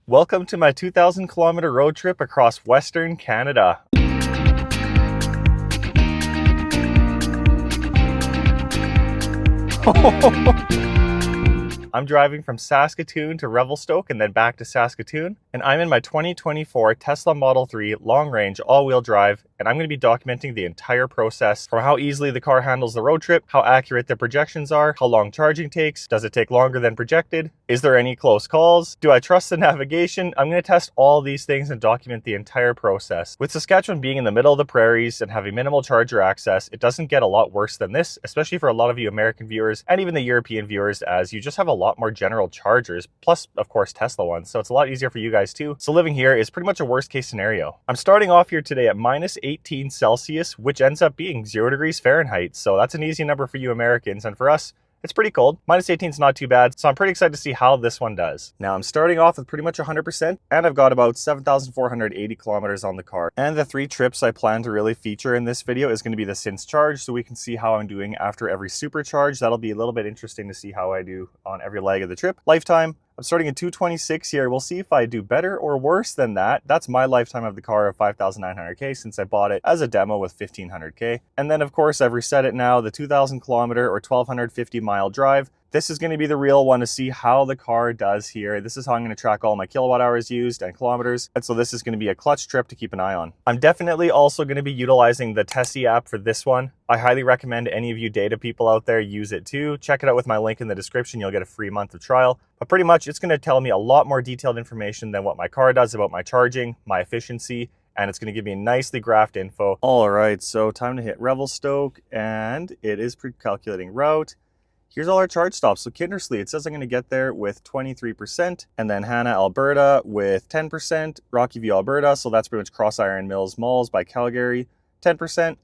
Welcome to my 2,000 kilometer road trip across Western Canada. I'm driving from Saskatoon to Revelstoke and then back to Saskatoon, and I'm in my 2024 Tesla Model 3 long-range all-wheel drive, and I'm going to be documenting the entire process from how easily the car handles the road trip, how accurate the projections are, how long charging takes, does it take longer than projected, is there any close calls, do I trust the navigation? I'm going to test all these things and document the entire process. With Saskatchewan being in the middle of the prairies and having minimal charger access, it doesn't get a lot worse than this, especially for a lot of you American viewers and even the European viewers, as you just have a lot more general chargers, plus of course Tesla ones, so it's a lot easier for you guys too. So living here is pretty much a worst case scenario. I'm starting off here today at minus 18 Celsius, which ends up being 0 degrees Fahrenheit, so that's an easy number for you Americans, and for us it's pretty cold. Minus 18 is not too bad, so I'm pretty excited to see how this one does. Now I'm starting off with pretty much 100%, and I've got about 7,480 kilometers on the car. And the 3 trips I plan to really feature in this video is going to be the since charge, so we can see how I'm doing after every supercharge. That'll be a little bit interesting to see how I do on every leg of the trip. Lifetime, I'm starting at 226 here. We'll see if I do better or worse than that. That's my lifetime of the car of 5,900K since I bought it as a demo with 1,500K. And then of course I've reset it now, the 2,000 kilometer or 1,250 mile drive. This is going to be the real one to see how the car does here. This is how I'm going to track all my kilowatt hours used and kilometers. And so this is going to be a clutch trip to keep an eye on. I'm definitely also going to be utilizing the Tessie app for this one. I highly recommend any of you data people out there use it too. Check it out with my link in the description. You'll get a free month of trial. But pretty much it's going to tell me a lot more detailed information than what my car does about my charging, my efficiency, and it's going to give me nicely graphed info. All right, so time to hit Revelstoke, and it is pre-calculating route. Here's all our charge stops. So Kindersley, it says I'm going to get there with 23%, and then Hanna, Alberta with 10%, Rocky View, Alberta, so that's pretty much Cross Iron Mills Malls by Calgary, 10%,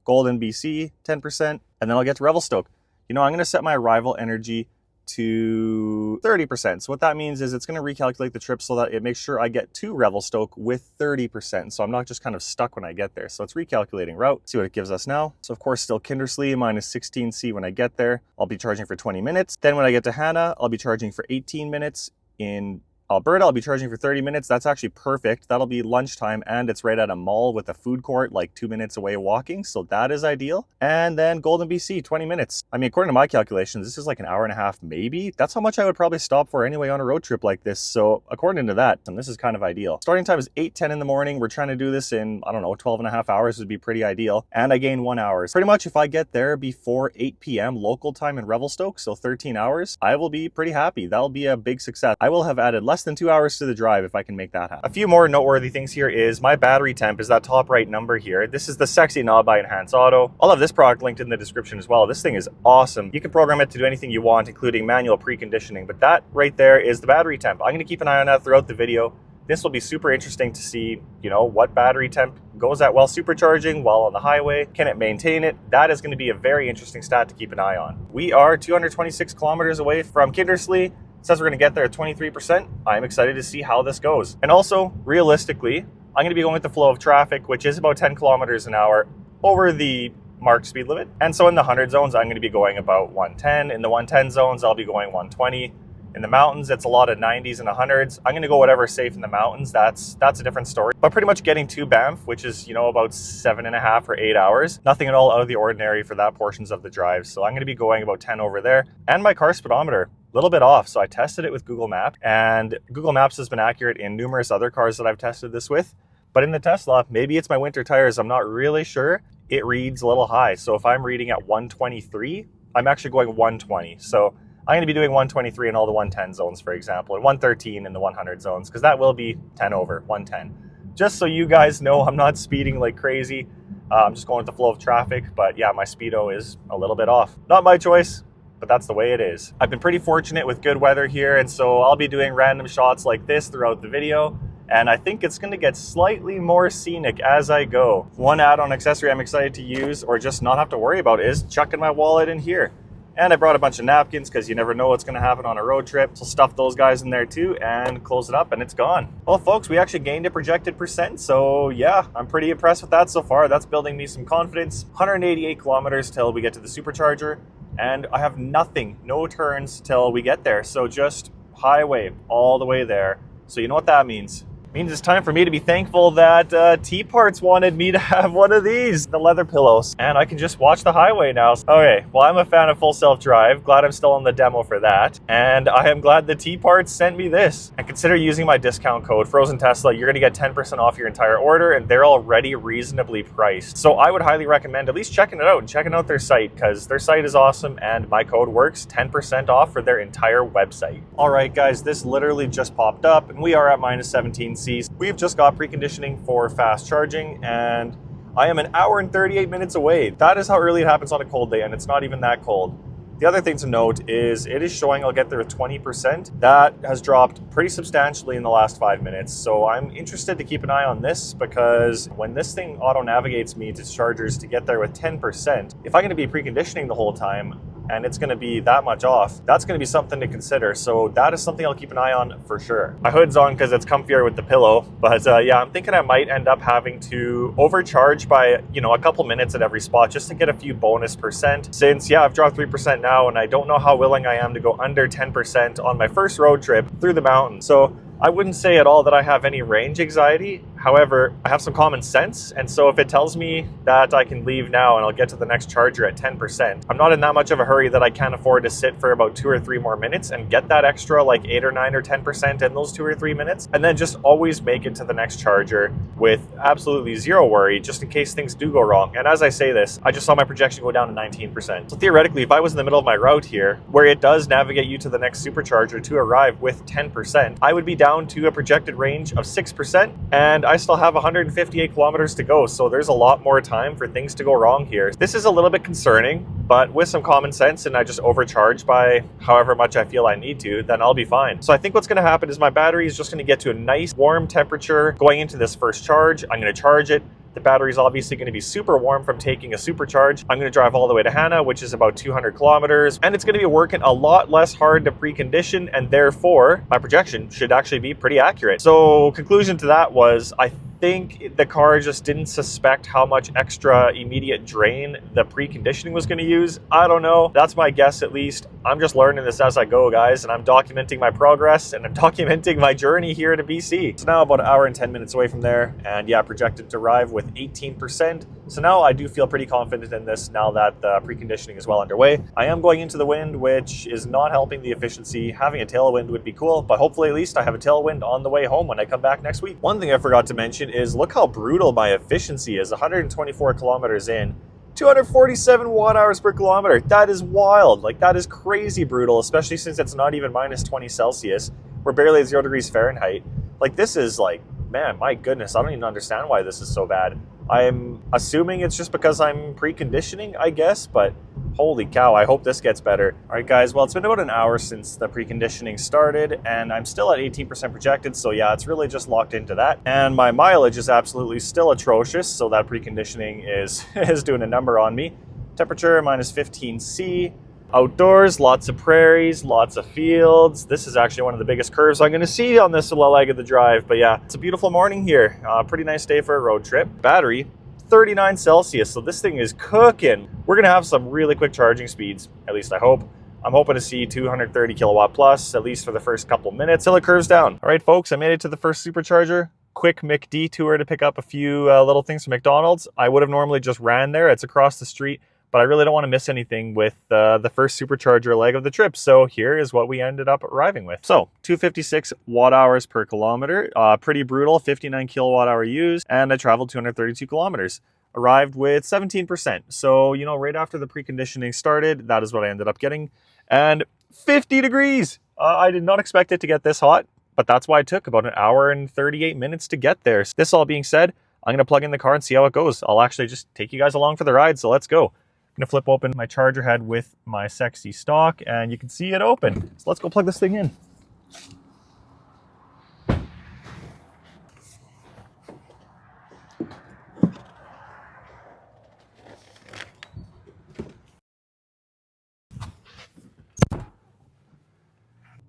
Golden, BC, 10%, and then I'll get to Revelstoke. You know, I'm going to set my arrival energy to 30%. So what that means is it's going to recalculate the trip so that it makes sure I get to Revelstoke with 30%. So I'm not just kind of stuck when I get there. So it's recalculating route. See what it gives us now. So of course, still Kindersley, minus 16C when I get there. I'll be charging for 20 minutes. Then when I get to Hanna, I'll be charging for 18 minutes. In Alberta, I'll be charging for 30 minutes. That's actually perfect. That'll be lunchtime, and it's right at a mall with a food court like 2 minutes away walking, so that is ideal. And then Golden, BC, 20 minutes. I mean, according to my calculations, this is like an hour and a half maybe. That's how much I would probably stop for anyway on a road trip like this, so according to that, this is kind of ideal. Starting time is 8:10 in the morning. We're trying to do this in, I don't know, 12 and a half hours would be pretty ideal, and I gain 1 hour. Pretty much if I get there before 8 p.m. local time in Revelstoke, so 13 hours, I will be pretty happy. That'll be a big success. I will have added less than 2 hours to the drive if I can make that happen. A few more noteworthy things here is my battery temp is that top right number here. This is the sexy knob by Enhance Auto. I'll have this product linked in the description as well. This thing is awesome. You can program it to do anything you want, including manual preconditioning, but that right there is the battery temp. I'm going to keep an eye on that throughout the video. This will be super interesting to see, you know, what battery temp goes at while supercharging, while on the highway. Can it maintain it? That is going to be a very interesting stat to keep an eye on. We are 226 kilometers away from Kindersley. It says we're going to get there at 23%. I'm excited to see how this goes. And also, realistically, I'm going to be going with the flow of traffic, which is about 10 kilometers an hour over the marked speed limit. And so in the 100 zones, I'm going to be going about 110. In the 110 zones, I'll be going 120. In the mountains, it's a lot of 90s and 100s. I'm going to go whatever's safe in the mountains. That's a different story. But pretty much getting to Banff, which is, you know, about 7.5 or 8 hours. Nothing at all out of the ordinary for that portions of the drive. So I'm going to be going about 10 over there. And my car speedometer, a little bit off. So I tested it with Google Maps, and Google Maps has been accurate in numerous other cars that I've tested this with. But in the Tesla, maybe it's my winter tires, I'm not really sure. It reads a little high. So if I'm reading at 123, I'm actually going 120. So I'm going to be doing 123 in all the 110 zones, for example, and 113 in the 100 zones, because that will be 10 over, 110. Just so you guys know, I'm not speeding like crazy. I'm just going with the flow of traffic. But yeah, my speedo is a little bit off. Not my choice, but that's the way it is. I've been pretty fortunate with good weather here, and so I'll be doing random shots like this throughout the video. And I think it's going to get slightly more scenic as I go. One add-on accessory I'm excited to use, or just not have to worry about, is chucking my wallet in here. And I brought a bunch of napkins because you never know what's going to happen on a road trip. So stuff those guys in there too and close it up and it's gone. Well, folks, we actually gained a projected percent. So yeah, I'm pretty impressed with that so far. That's building me some confidence. 188 kilometers till we get to the supercharger. And I have nothing, no turns till we get there. So just highway all the way there. So you know what that means. It means it's time for me to be thankful that T-Parts wanted me to have one of these, the leather pillows. And I can just watch the highway now. Okay, well, I'm a fan of full self-drive. Glad I'm still on the demo for that. And I am glad the T-Parts sent me this. And consider using my discount code, Frozen Tesla. You're gonna get 10% off your entire order, and they're already reasonably priced. So I would highly recommend at least checking it out and checking out their site, because their site is awesome and my code works. 10% off for their entire website. All right, guys, this literally just popped up and we are at minus 17 Cs. We've just got preconditioning for fast charging and I am an hour and 38 minutes away. That is how early it happens on a cold day, and it's not even that cold. The other thing to note is it is showing I'll get there with 20%. That has dropped pretty substantially in the last 5 minutes. So I'm interested to keep an eye on this, because when this thing auto navigates me to chargers to get there with 10%, if I'm going to be preconditioning the whole time and it's going to be that much off, that's going to be something to consider. So that is something I'll keep an eye on for sure. My hood's on because it's comfier with the pillow, but yeah, I'm thinking I might end up having to overcharge by, you know, a couple minutes at every spot just to get a few bonus percent, since yeah, I've dropped 3% now and I don't know how willing I am to go under 10% on my first road trip through the mountains. So I wouldn't say at all that I have any range anxiety. However, I have some common sense. And so if it tells me that I can leave now and I'll get to the next charger at 10%, I'm not in that much of a hurry that I can't afford to sit for about 2 or 3 more minutes and get that extra like 8 or 9 or 10% in those 2 or 3 minutes. And then just always make it to the next charger with absolutely zero worry, just in case things do go wrong. And as I say this, I just saw my projection go down to 19%. So theoretically, if I was in the middle of my route here, where it does navigate you to the next supercharger to arrive with 10%, I would be down to a projected range of 6%, and I still have 158 kilometers to go, so there's a lot more time for things to go wrong here. This is a little bit concerning, but with some common sense and I just overcharge by however much I feel I need to, then I'll be fine. So I think what's going to happen is my battery is just going to get to a nice warm temperature going into this first charge. I'm going to charge it. The battery is obviously going to be super warm from taking a supercharge. I'm going to drive all the way to Hanna, which is about 200 kilometers, and it's going to be working a lot less hard to precondition, and therefore my projection should actually be pretty accurate. So conclusion to that was, I think the car just didn't suspect how much extra immediate drain the preconditioning was going to use. I don't know. That's my guess, at least. I'm just learning this as I go, guys, and I'm documenting my progress and I'm documenting my journey here to BC. So now about an hour and 10 minutes away from there, and yeah, projected to arrive with 18%. So now I do feel pretty confident in this now that the preconditioning is well underway. I am going into the wind, which is not helping the efficiency. Having a tailwind would be cool, but hopefully at least I have a tailwind on the way home when I come back next week. One thing I forgot to mention is look how brutal my efficiency is. 124 kilometers in, 247 watt hours per kilometer. That is wild. Like, that is crazy brutal, especially since it's not even minus 20 Celsius. We're barely at 0 degrees Fahrenheit. Like, this is like, man, my goodness, I don't even understand why this is so bad. I'm assuming it's just because I'm preconditioning, I guess, but holy cow, I hope this gets better. All right, guys, well, it's been about an hour since the preconditioning started, and I'm still at 18% projected, so yeah, it's really just locked into that. And my mileage is absolutely still atrocious, so that preconditioning is doing a number on me. Temperature, minus 15 C. Outdoors, lots of prairies, lots of fields. This is actually one of the biggest curves I'm going to see on this leg of the drive. But yeah, it's a beautiful morning here. Pretty nice day for a road trip. Battery, 39 Celsius. So this thing is cooking. We're going to have some really quick charging speeds, at least I hope. I'm hoping to see 230 kilowatt plus, at least for the first couple minutes till it curves down. All right, folks, I made it to the first supercharger. Quick McD tour to pick up a few little things from McDonald's. I would have normally just ran there. It's across the street. But I really don't want to miss anything with the first supercharger leg of the trip. So here is what we ended up arriving with. So 256 watt hours per kilometer, pretty brutal, 59 kilowatt hour used, and I traveled 232 kilometers. Arrived with 17%. So, you know, right after the preconditioning started, that is what I ended up getting. And 50 degrees. I did not expect it to get this hot, but that's why it took about an hour and 38 minutes to get there. This all being said, I'm going to plug in the car and see how it goes. I'll actually just take you guys along for the ride, so let's go. I'm gonna flip open my charger head with my sexy stock and you can see it open. So let's go plug this thing in.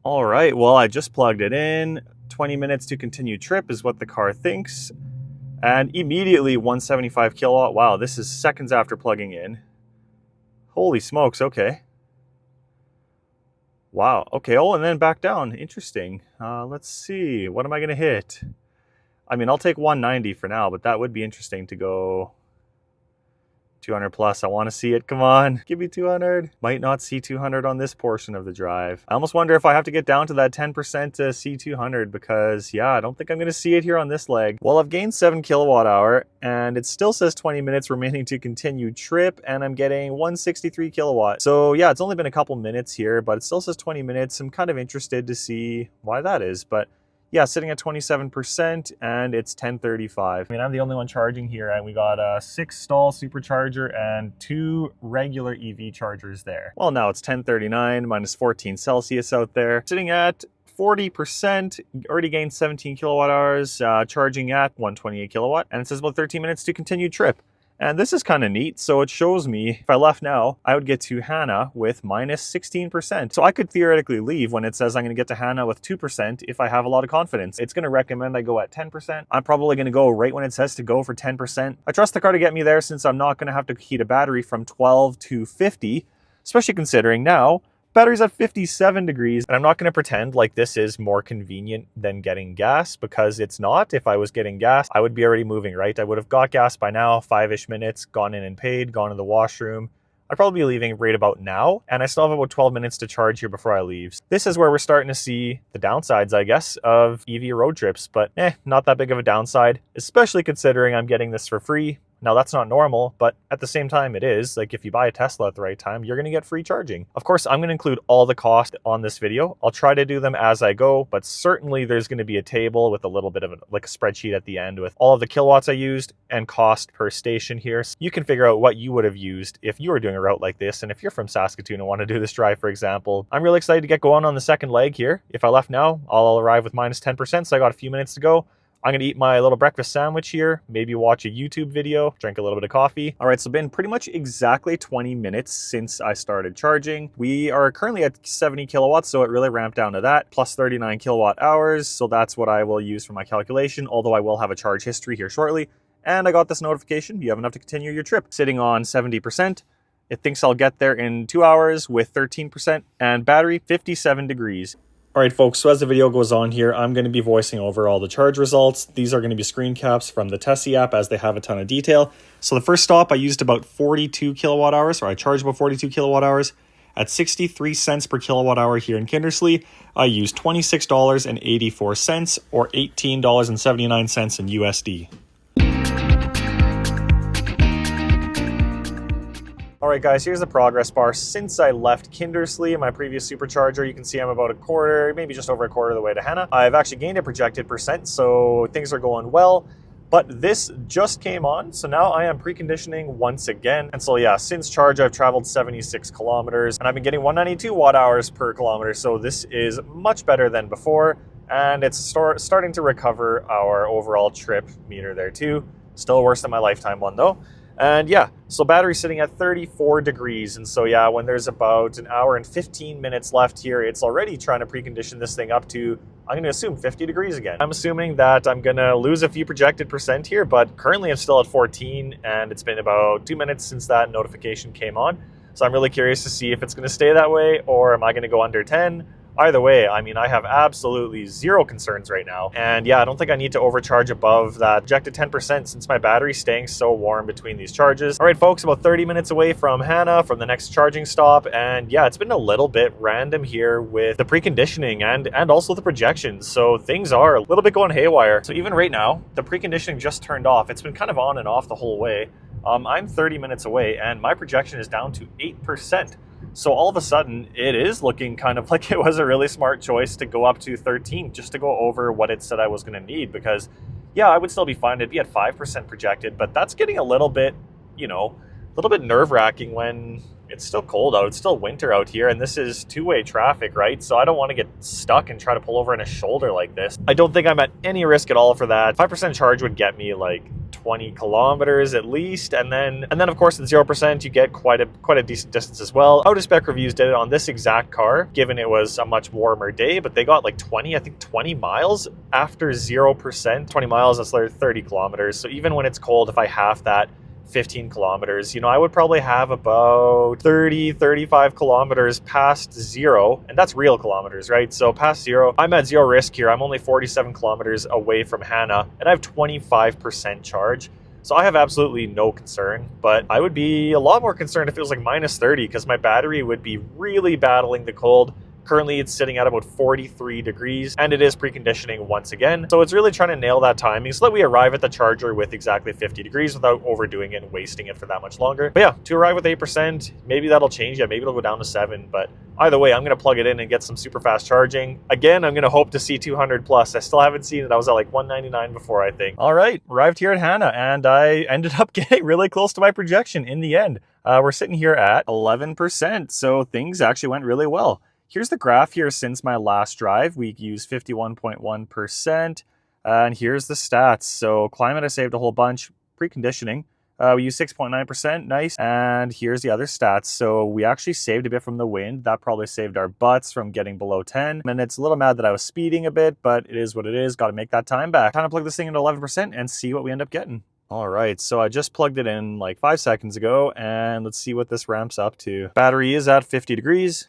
All right, well, I just plugged it in. 20 minutes to continue trip is what the car thinks. And immediately 175 kilowatt. Wow, this is seconds after plugging in. Holy smokes, okay. Wow. Okay. Oh, and then back down. Interesting. Let's see. What am I going to hit? I mean, I'll take 190 for now, but that would be interesting to go 200 plus. I want to see it. Come on. Give me 200. Might not see 200 on this portion of the drive. I almost wonder if I have to get down to that 10% to see 200 because, yeah, I don't think I'm going to see it here on this leg. Well, I've gained 7 kilowatt hour and it still says 20 minutes remaining to continue trip and I'm getting 163 kilowatt. So, yeah, it's only been a couple minutes here, but it still says 20 minutes. I'm kind of interested to see why that is, but yeah, sitting at 27% and it's 10:35. I mean, I'm the only one charging here and we got a 6 stall supercharger and 2 regular EV chargers there. Well, now it's 10:39, minus 14 Celsius out there. Sitting at 40%, already gained 17 kilowatt hours, charging at 128 kilowatt, and it says about 13 minutes to continue trip. And this is kind of neat. So it shows me if I left now, I would get to Hanna with minus 16%. So I could theoretically leave when it says I'm going to get to Hanna with 2% if I have a lot of confidence. It's going to recommend I go at 10%. I'm probably going to go right when it says to go for 10%. I trust the car to get me there since I'm not going to have to heat a battery from 12 to 50, especially considering now battery's at 57 degrees, and I'm not going to pretend like this is more convenient than getting gas because it's not. If I was getting gas, I would be already moving, right? I would have got gas by now, 5-ish minutes, gone in and paid, gone to the washroom. I'd probably be leaving right about now, and I still have about 12 minutes to charge here before I leave. This is where we're starting to see the downsides, I guess, of EV road trips, but not that big of a downside, especially considering I'm getting this for free. Now, that's not normal, but at the same time, it is. Like, if you buy a Tesla at the right time, you're going to get free charging. Of course, I'm going to include all the cost on this video. I'll try to do them as I go, but certainly there's going to be a table with a little bit of like a spreadsheet at the end with all of the kilowatts I used and cost per station here. So you can figure out what you would have used if you were doing a route like this. And if you're from Saskatoon and want to do this drive, for example, I'm really excited to get going on the second leg here. If I left now, I'll arrive with minus 10%, so I got a few minutes to go. I'm going to eat my little breakfast sandwich here, maybe watch a YouTube video, drink a little bit of coffee. All right, so been pretty much exactly 20 minutes since I started charging. We are currently at 70 kilowatts, so it really ramped down to that, plus 39 kilowatt hours. So that's what I will use for my calculation, although I will have a charge history here shortly. And I got this notification, you have enough to continue your trip. Sitting on 70%. It thinks I'll get there in 2 hours with 13% and battery 57 degrees. All right, folks, so as the video goes on here, I'm going to be voicing over all the charge results. These are going to be screen caps from the Tessie app as they have a ton of detail. So the first stop, I used about 42 kilowatt hours, or I charged about 42 kilowatt hours. At 63 cents per kilowatt hour here in Kindersley, I used $26.84 or $18.79 in USD. All right, guys, here's the progress bar. Since I left Kindersley, my previous supercharger, you can see I'm about a quarter, maybe just over a quarter of the way to Hanna. I've actually gained a projected percent, so things are going well. But this just came on, so now I am preconditioning once again. And so yeah, since charge, I've traveled 76 kilometers, and I've been getting 192 watt hours per kilometer, so this is much better than before. And it's starting to recover our overall trip meter there too. Still worse than my lifetime one though. And yeah, so battery's sitting at 34 degrees. And so yeah, when there's about an hour and 15 minutes left here, it's already trying to precondition this thing up to, I'm going to assume 50 degrees again. I'm assuming that I'm going to lose a few projected percent here, but currently I'm still at 14 and it's been about 2 minutes since that notification came on. So I'm really curious to see if it's going to stay that way or am I going to go under 10? Either way, I mean, I have absolutely zero concerns right now. And yeah, I don't think I need to overcharge above that projected 10% since my battery's staying so warm between these charges. All right, folks, about 30 minutes away from Hanna, from the next charging stop. And yeah, it's been a little bit random here with the preconditioning and also the projections. So things are a little bit going haywire. So even right now, the preconditioning just turned off. It's been kind of on and off the whole way. I'm 30 minutes away and my projection is down to 8%. So all of a sudden, it is looking kind of like it was a really smart choice to go up to 13 just to go over what it said I was going to need because, yeah, I would still be fine. It'd be at 5% projected, but that's getting a little bit, a little bit nerve-wracking when it's still cold out. It's still winter out here, and this is two-way traffic, right? So I don't want to get stuck and try to pull over in a shoulder like this. I don't think I'm at any risk at all for that. 5% charge would get me like 20 kilometers at least, and then of course at 0% you get quite a decent distance as well. Out of Spec Reviews did it on this exact car, given it was a much warmer day, but they got like 20 miles after 0%. 20 miles, that's like 30 kilometers. So even when it's cold, if I half that, 15 kilometers. You know, I would probably have about 30, 35 kilometers past zero, and that's real kilometers, right? So past zero, I'm at zero risk here. I'm only 47 kilometers away from Hanna, and I have 25% charge. So I have absolutely no concern, but I would be a lot more concerned if it was like minus 30, because my battery would be really battling the cold. Currently, it's sitting at about 43 degrees, and it is preconditioning once again. So it's really trying to nail that timing so that we arrive at the charger with exactly 50 degrees without overdoing it and wasting it for that much longer. But yeah, to arrive with 8%, maybe that'll change. Yeah, maybe it'll go down to 7, but either way, I'm going to plug it in and get some super fast charging. Again, I'm going to hope to see 200 plus. I still haven't seen it. I was at like 199 before, I think. All right, arrived here at Hanna, and I ended up getting really close to my projection in the end. We're sitting here at 11%, so things actually went really well. Here's the graph here since my last drive. We used 51.1%, and here's the stats. So climate, I saved a whole bunch. Preconditioning, we used 6.9%, nice. And here's the other stats. So we actually saved a bit from the wind. That probably saved our butts from getting below 10. And it's a little mad that I was speeding a bit, but it is what it is. Got to make that time back. Time to plug this thing into 11% and see what we end up getting. All right, so I just plugged it in like 5 seconds ago, and let's see what this ramps up to. Battery is at 50 degrees.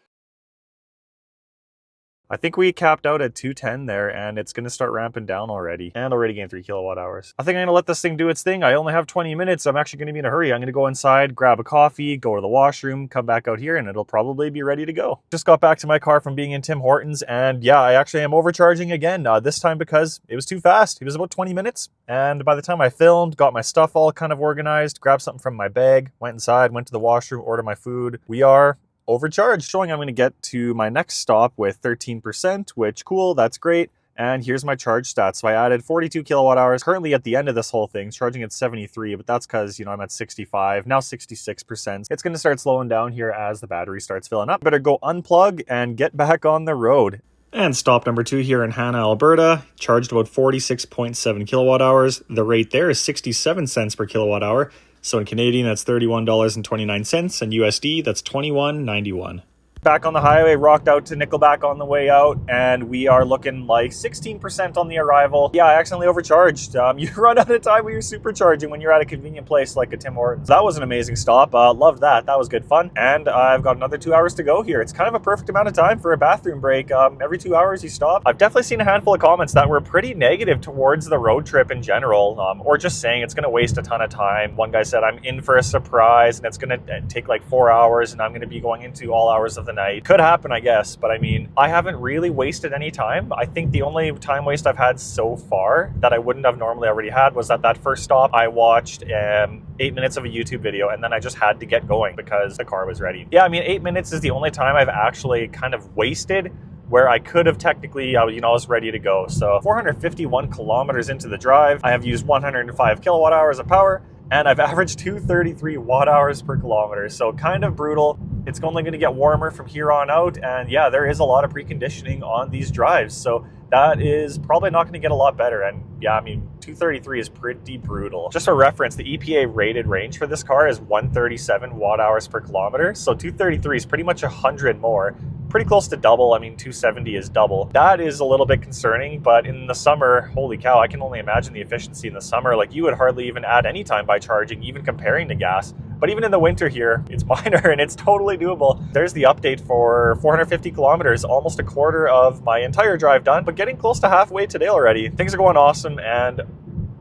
I think we capped out at 210 there, and it's going to start ramping down already, and already gained 3 kilowatt hours. I think I'm going to let this thing do its thing. I only have 20 minutes. I'm actually going to be in a hurry. I'm going to go inside, grab a coffee, go to the washroom, come back out here, and it'll probably be ready to go. Just got back to my car from being in Tim Hortons, and yeah, I actually am overcharging again, this time because it was too fast. It was about 20 minutes, and by the time I filmed, got my stuff all kind of organized, grabbed something from my bag, went inside, went to the washroom, ordered my food. We are overcharged, showing I'm going to get to my next stop with 13%, which cool, that's great. And here's my charge stats. So I added 42 kilowatt hours. Currently at the end of this whole thing, charging at 73, but that's because, you know, I'm at 65, now 66%. It's going to start slowing down here as the battery starts filling up. Better go unplug and get back on the road. And stop number 2 here in Hanna, Alberta, charged about 46.7 kilowatt hours. The rate there is 67 cents per kilowatt hour. So in Canadian, that's $31.29, and USD, that's $21.91. Back on the highway, rocked out to Nickelback on the way out, and we are looking like 16% on the arrival. Yeah, I accidentally overcharged. You run out of time when you're supercharging when you're at a convenient place like a Tim Hortons. That was an amazing stop. Loved that. That was good fun. And I've got another 2 hours to go here. It's kind of a perfect amount of time for a bathroom break. Every 2 hours you stop. I've definitely seen a handful of comments that were pretty negative towards the road trip in general, or just saying it's going to waste a ton of time. One guy said, I'm in for a surprise, and it's going to take like 4 hours, and I'm going to be going into all hours of the night. Could happen, I guess, but I mean, I haven't really wasted any time. I think the only time waste I've had so far that I wouldn't have normally already had was at that first stop. I watched 8 minutes of a YouTube video, and then I just had to get going because the car was ready. Yeah, I mean, 8 minutes is the only time I've actually kind of wasted where I could have technically, I was ready to go. So 451 kilometers into the drive, I have used 105 kilowatt hours of power, and I've averaged 233 watt hours per kilometer. So kind of brutal. It's only going to get warmer from here on out. And yeah, there is a lot of preconditioning on these drives. So that is probably not going to get a lot better. And yeah, I mean, 233 is pretty brutal. Just for reference, the EPA rated range for this car is 137 watt hours per kilometer. So 233 is pretty much 100 more. Pretty close to double. I mean, 270 is double. That is a little bit concerning, but in the summer, holy cow, I can only imagine the efficiency in the summer. Like, you would hardly even add any time by charging, even comparing to gas. But even in the winter here, it's minor and it's totally doable. There's the update for 450 kilometers, almost a quarter of my entire drive done, but getting close to halfway today already. Things are going awesome, and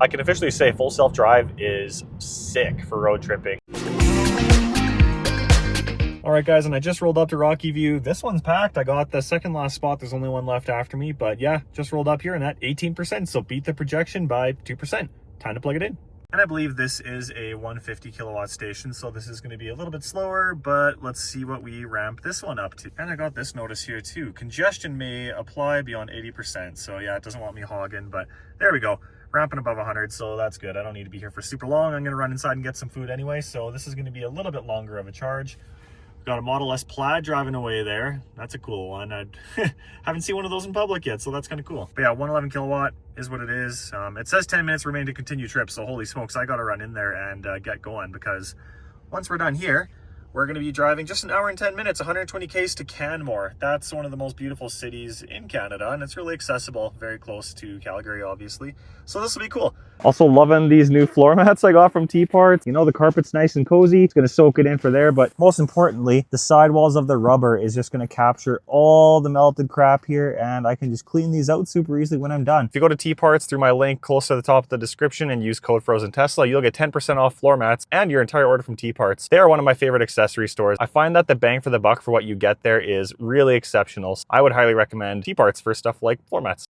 I can officially say full self-drive is sick for road tripping. All right, guys, and I just rolled up to Rocky View. This one's packed. I got the second last spot. There's only one left after me, but yeah, just rolled up here and at 18%, so beat the projection by 2%. Time to plug it in. And I believe this is a 150 kilowatt station, so this is going to be a little bit slower, but let's see what we ramp this one up to. And I got this notice here too. Congestion may apply beyond 80%, so yeah, it doesn't want me hogging, but there we go. Ramping above 100, so that's good. I don't need to be here for super long. I'm going to run inside and get some food anyway, so this is going to be a little bit longer of a charge. Got a Model S Plaid driving away there. That's a cool one. I haven't seen one of those in public yet, so that's kind of cool. But yeah, 111 kilowatt is what it is. It says 10 minutes remain to continue trip, so holy smokes, I got to run in there and get going, because once we're done here, we're going to be driving just an hour and 10 minutes, 120 k's to Canmore. That's one of the most beautiful cities in Canada, and it's really accessible, very close to Calgary, obviously. So this will be cool. Also loving these new floor mats I got from T-Parts. You know, the carpet's nice and cozy. It's going to soak it in for there, but most importantly, the sidewalls of the rubber is just going to capture all the melted crap here, and I can just clean these out super easily when I'm done. If you go to T-Parts through my link close to the top of the description and use code FrozenTesla, you'll get 10% off floor mats and your entire order from T-Parts. They are one of my favorite accessory stores. I find that the bang for the buck for what you get there is really exceptional. So I would highly recommend T-Parts for stuff like floor mats.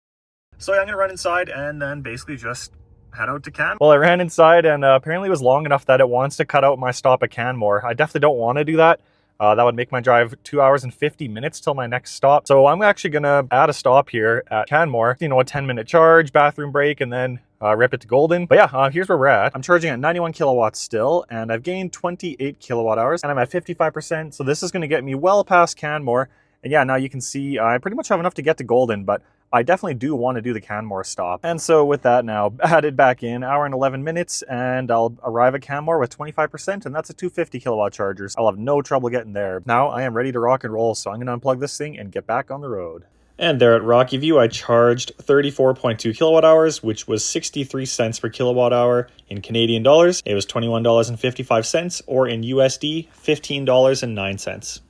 So yeah, I'm going to run inside and then basically just head out to Canmore. Well, I ran inside and apparently it was long enough that it wants to cut out my stop at Canmore. I definitely don't want to do that. That would make my drive 2 hours and 50 minutes till my next stop. So I'm actually going to add a stop here at Canmore. You know, a 10-minute charge, bathroom break, and then rip it to Golden. But yeah, here's where we're at. I'm charging at 91 kilowatts still, and I've gained 28 kilowatt hours, and I'm at 55%. So this is going to get me well past Canmore. And yeah, now you can see I pretty much have enough to get to Golden, but I definitely do want to do the Canmore stop. And so with that now added back in, hour and 11 minutes, and I'll arrive at Canmore with 25%, and that's a 250 kilowatt charger. I'll have no trouble getting there. Now I am ready to rock and roll, so I'm going to unplug this thing and get back on the road. And there at Rocky View, I charged 34.2 kilowatt hours, which was 63 cents per kilowatt hour in Canadian dollars. It was $21.55, or in USD, $15.09.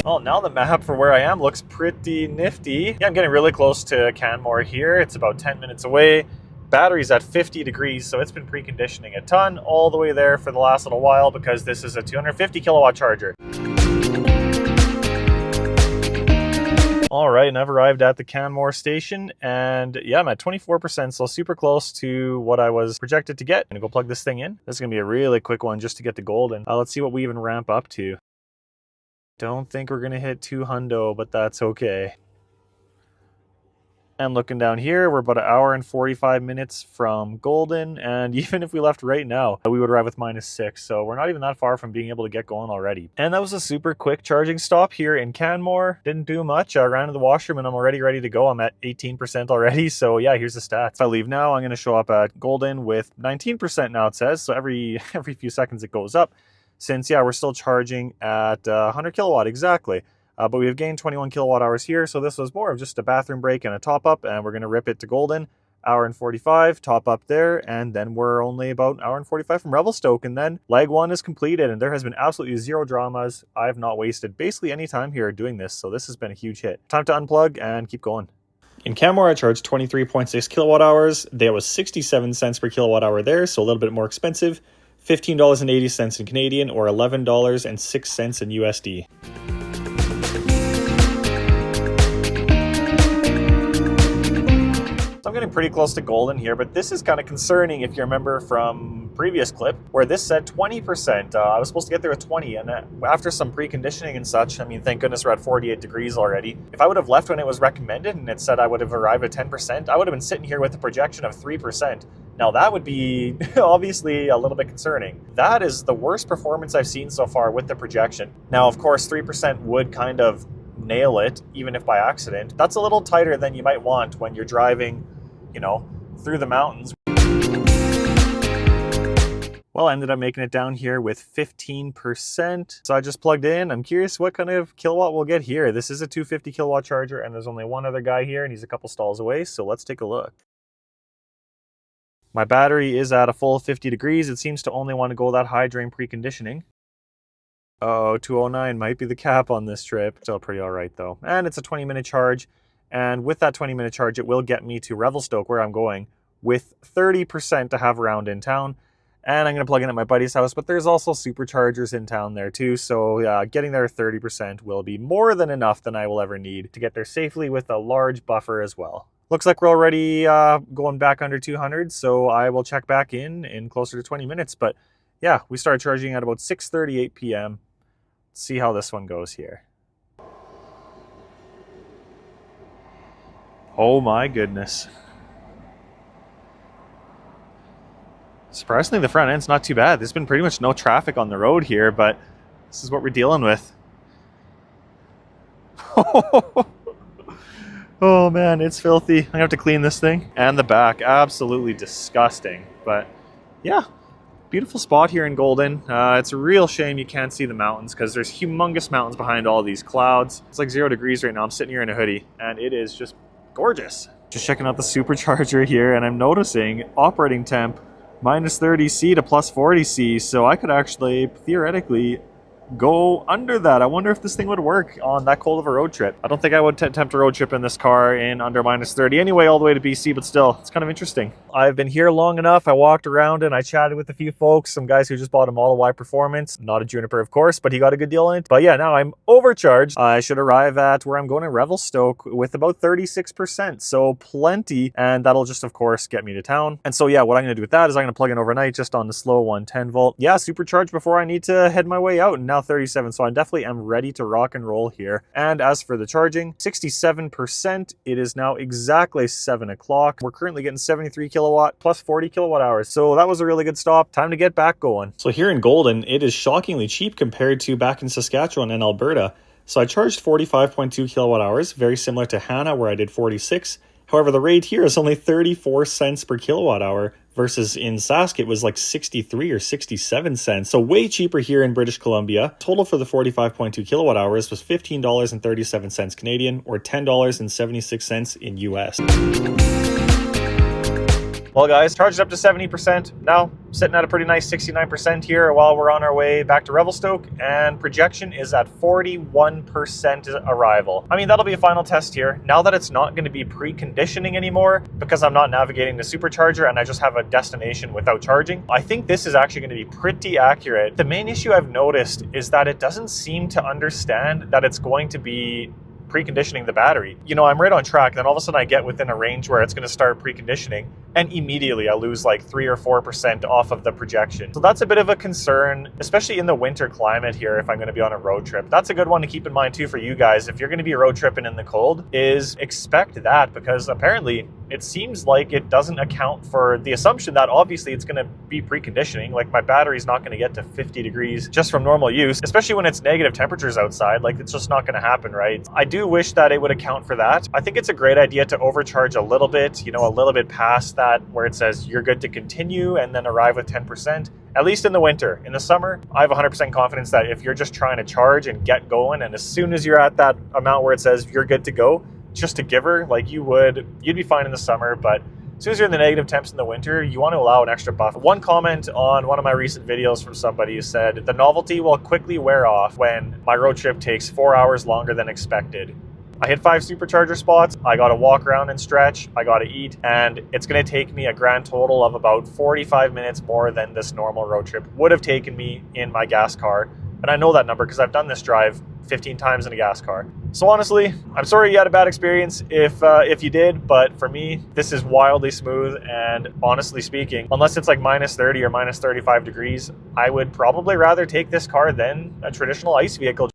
Well, now the map for where I am looks pretty nifty. Yeah, I'm getting really close to Canmore here. It's about 10 minutes away. Battery's at 50 degrees, so it's been preconditioning a ton all the way there for the last little while because this is a 250 kilowatt charger. All right, and I've arrived at the Canmore station, and yeah, I'm at 24%, so super close to what I was projected to get. I'm gonna go plug this thing in. This is gonna be a really quick one just to get to Golden. Let's see what we even ramp up to. Don't think we're gonna hit 2 hundo, but that's okay. And looking down here, we're about an hour and 45 minutes from Golden, and even if we left right now, we would arrive with -6, so we're not even that far from being able to get going already. And that was a super quick charging stop here in Canmore. Didn't do much. I ran to the washroom and I'm already ready to go. I'm at 18% already, so yeah, here's the stats. If I leave now, I'm gonna show up at Golden with 19% now, it says, so every few seconds it goes up. Since, yeah, we're still charging at 100 kilowatt exactly. But we've gained 21 kilowatt hours here, so this was more of just a bathroom break and a top up, and we're going to rip it to Golden. Hour and 45, top up there, and then we're only about an hour and 45 from Revelstoke, and then leg 1 is completed, and there has been absolutely zero dramas. I have not wasted basically any time here doing this, so this has been a huge hit. Time to unplug and keep going. In Canmore, I charged 23.6 kilowatt hours. There was 67 cents per kilowatt hour there, so a little bit more expensive. $15.80 in Canadian, or $11.06 in USD. So I'm getting pretty close to Golden here, but this is kind of concerning if you remember from previous clip where this said 20%. I was supposed to get there at 20, and after some preconditioning and such, I mean, thank goodness we're at 48 degrees already. If I would have left when it was recommended and it said I would have arrived at 10%, I would have been sitting here with a projection of 3%. Now that would be obviously a little bit concerning. That is the worst performance I've seen so far with the projection. Now, of course, 3% would kind of nail it, even if by accident. That's a little tighter than you might want when you're driving, you know, through the mountains. Well, I ended up making it down here with 15%. So I just plugged in. I'm curious what kind of kilowatt we'll get here. This is a 250 kilowatt charger, and there's only one other guy here, and he's a couple stalls away. So let's take a look. My battery is at a full 50 degrees. It seems to only want to go that high during preconditioning. Oh, 209 might be the cap on this trip. Still pretty all right though. And it's a 20-minute charge. And with that 20-minute charge, it will get me to Revelstoke, where I'm going, with 30% to have around in town. And I'm going to plug in at my buddy's house, but there's also superchargers in town there too. So getting there 30% will be more than enough than I will ever need to get there safely with a large buffer as well. Looks like we're already going back under 200, so I will check back in closer to 20 minutes. But yeah, we started charging at about 6:38 p.m. Let's see how this one goes here. Oh my goodness. Surprisingly, the front end's not too bad. There's been pretty much no traffic on the road here, but this is what we're dealing with. Oh man, it's filthy. I'm gonna have to clean this thing. And the back, absolutely disgusting. But yeah, Beautiful spot here in Golden. It's a real shame you can't see the mountains because there's humongous mountains behind all these clouds. It's like 0 degrees right now. I'm sitting here in a hoodie and it is just gorgeous. Just checking out the supercharger here and I'm noticing operating temp minus 30C to plus 40C. So I could actually theoretically go under that. I wonder if this thing would work on that cold of a road trip. I don't think I would attempt a road trip in this car in under minus 30 anyway, all the way to BC, but still, it's kind of interesting. I've been here long enough. I walked around and I chatted with a few folks, some guys who just bought a Model Y Performance, not a Juniper of course, but he got a good deal on it. But yeah, now I'm overcharged. I should arrive at where I'm going in Revelstoke with about 36%, so plenty, and that'll just of course get me to town. And so yeah, what I'm gonna do with that is I'm gonna plug in overnight just on the slow 110 volt. Yeah, supercharge before I need to head my way out, and now 37, so I definitely am ready to rock and roll here. And as for the charging, 67%. It is now exactly 7 o'clock. We're currently getting 73 kilowatt plus 40 kilowatt hours, so that was a really good stop. Time to get back going. So here in Golden, it is shockingly cheap compared to back in Saskatchewan and Alberta. So I charged 45.2 kilowatt hours, very similar to Hanna where I did 46. However, the rate here is only 34 cents per kilowatt hour versus in Sask it was like 63 or 67 cents. So way cheaper here in British Columbia. Total for the 45.2 kilowatt hours was $15.37 Canadian or $10.76 in US. Well guys, charged up to 70%. Now sitting at a pretty nice 69% here while we're on our way back to Revelstoke, and projection is at 41% arrival. I mean, that'll be a final test here. Now that it's not going to be preconditioning anymore because I'm not navigating the supercharger and I just have a destination without charging, I think this is actually going to be pretty accurate. The main issue I've noticed is that it doesn't seem to understand that it's going to be preconditioning the battery. You know, I'm right on track, then all of a sudden I get within a range where it's going to start preconditioning, and immediately I lose like 3 or 4% off of the projection. So that's a bit of a concern, especially in the winter climate here if I'm going to be on a road trip. That's a good one to keep in mind too for you guys. If you're going to be road tripping in the cold, is expect that, because apparently it seems like it doesn't account for the assumption that obviously it's going to be preconditioning. Like my battery's not going to get to 50 degrees just from normal use, especially when it's negative temperatures outside. Like it's just not going to happen, right? I do wish that it would account for that. I think it's a great idea to overcharge a little bit, you know, a little bit past that where it says you're good to continue and then arrive with 10%. At least in the winter. In the summer, I have 100% confidence that if you're just trying to charge and get going, and as soon as you're at that amount where it says you're good to go, just a giver, like you'd be fine in the summer, but as soon as you're in the negative temps in the winter, you want to allow an extra buffer. One comment on one of my recent videos from somebody who said, the novelty will quickly wear off when my road trip takes 4 hours longer than expected. I hit 5 supercharger spots, I got to walk around and stretch, I got to eat, and it's going to take me a grand total of about 45 minutes more than this normal road trip would have taken me in my gas car. And I know that number because I've done this drive 15 times in a gas car. So honestly, I'm sorry you had a bad experience if you did, but for me, this is wildly smooth, and honestly speaking, unless it's like minus 30 or minus 35 degrees, I would probably rather take this car than a traditional ICE vehicle.